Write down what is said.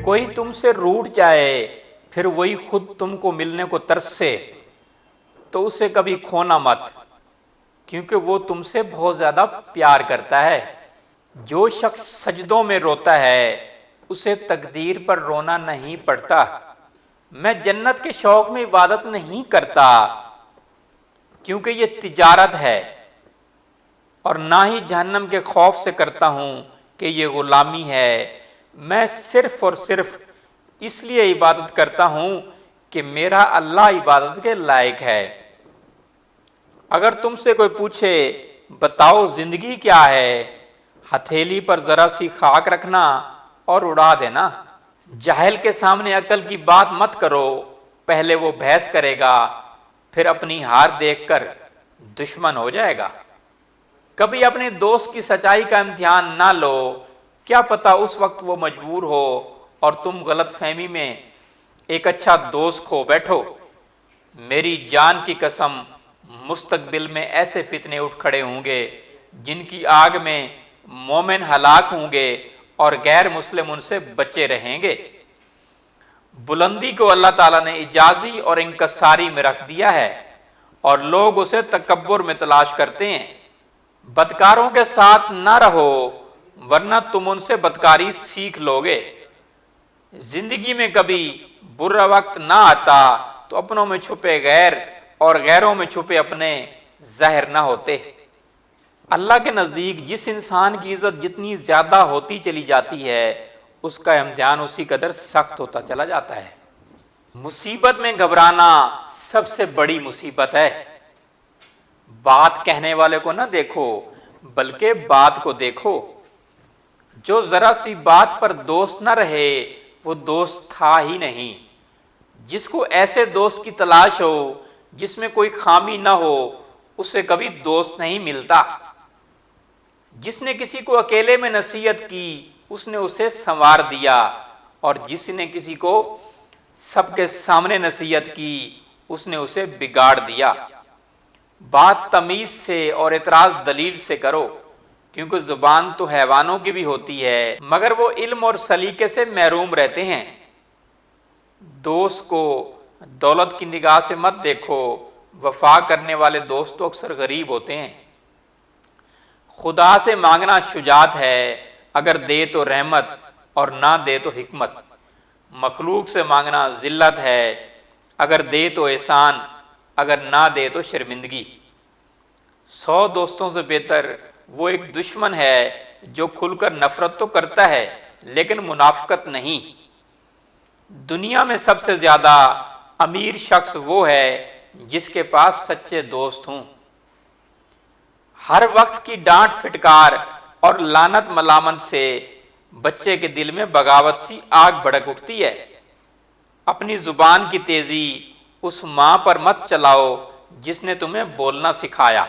کوئی تم سے روٹھ جائے پھر وہی خود تم کو ملنے کو ترسے تو اسے کبھی کھونا مت، کیونکہ وہ تم سے بہت زیادہ پیار کرتا ہے۔ جو شخص سجدوں میں روتا ہے اسے تقدیر پر رونا نہیں پڑتا۔ میں جنت کے شوق میں عبادت نہیں کرتا کیونکہ یہ تجارت ہے، اور نہ ہی جہنم کے خوف سے کرتا ہوں کہ یہ غلامی ہے۔ میں صرف اور صرف اس لیے عبادت کرتا ہوں کہ میرا اللہ عبادت کے لائق ہے۔ اگر تم سے کوئی پوچھے بتاؤ زندگی کیا ہے، ہتھیلی پر ذرا سی خاک رکھنا اور اڑا دینا۔ جاہل کے سامنے عقل کی بات مت کرو، پہلے وہ بحث کرے گا پھر اپنی ہار دیکھ کر دشمن ہو جائے گا۔ کبھی اپنے دوست کی سچائی کا امتحان نہ لو، کیا پتا اس وقت وہ مجبور ہو اور تم غلط فہمی میں ایک اچھا دوست کھو بیٹھو۔ میری جان کی قسم، مستقبل میں ایسے فتنے اٹھ کھڑے ہوں گے جن کی آگ میں مومن ہلاک ہوں گے اور غیر مسلم ان سے بچے رہیں گے۔ بلندی کو اللہ تعالیٰ نے اجازی اور انکساری میں رکھ دیا ہے اور لوگ اسے تکبر میں تلاش کرتے ہیں۔ بدکاروں کے ساتھ نہ رہو ورنہ تم ان سے بدکاری سیکھ لوگے۔ زندگی میں کبھی برا وقت نہ آتا تو اپنوں میں چھپے غیر اور غیروں میں چھپے اپنے ظاہر نہ ہوتے۔ اللہ کے نزدیک جس انسان کی عزت جتنی زیادہ ہوتی چلی جاتی ہے اس کا امتحان اسی قدر سخت ہوتا چلا جاتا ہے۔ مصیبت میں گھبرانا سب سے بڑی مصیبت ہے۔ بات کہنے والے کو نہ دیکھو بلکہ بات کو دیکھو۔ جو ذرا سی بات پر دوست نہ رہے وہ دوست تھا ہی نہیں۔ جس کو ایسے دوست کی تلاش ہو جس میں کوئی خامی نہ ہو اسے کبھی دوست نہیں ملتا۔ جس نے کسی کو اکیلے میں نصیحت کی اس نے اسے سنوار دیا، اور جس نے کسی کو سب کے سامنے نصیحت کی اس نے اسے بگاڑ دیا۔ بات تمیز سے اور اعتراض دلیل سے کرو، کیونکہ زبان تو حیوانوں کی بھی ہوتی ہے مگر وہ علم اور سلیقے سے محروم رہتے ہیں۔ دوست کو دولت کی نگاہ سے مت دیکھو، وفا کرنے والے دوست تو اکثر غریب ہوتے ہیں۔ خدا سے مانگنا شجاعت ہے، اگر دے تو رحمت اور نہ دے تو حکمت۔ مخلوق سے مانگنا ذلت ہے، اگر دے تو احسان، اگر نہ دے تو شرمندگی۔ 100 دوستوں سے بہتر وہ ایک دشمن ہے جو کھل کر نفرت تو کرتا ہے لیکن منافقت نہیں۔ دنیا میں سب سے زیادہ امیر شخص وہ ہے جس کے پاس سچے دوست ہوں۔ ہر وقت کی ڈانٹ پھٹکار اور لعنت ملامت سے بچے کے دل میں بغاوت سی آگ بھڑک اٹھتی ہے۔ اپنی زبان کی تیزی اس ماں پر مت چلاؤ جس نے تمہیں بولنا سکھایا۔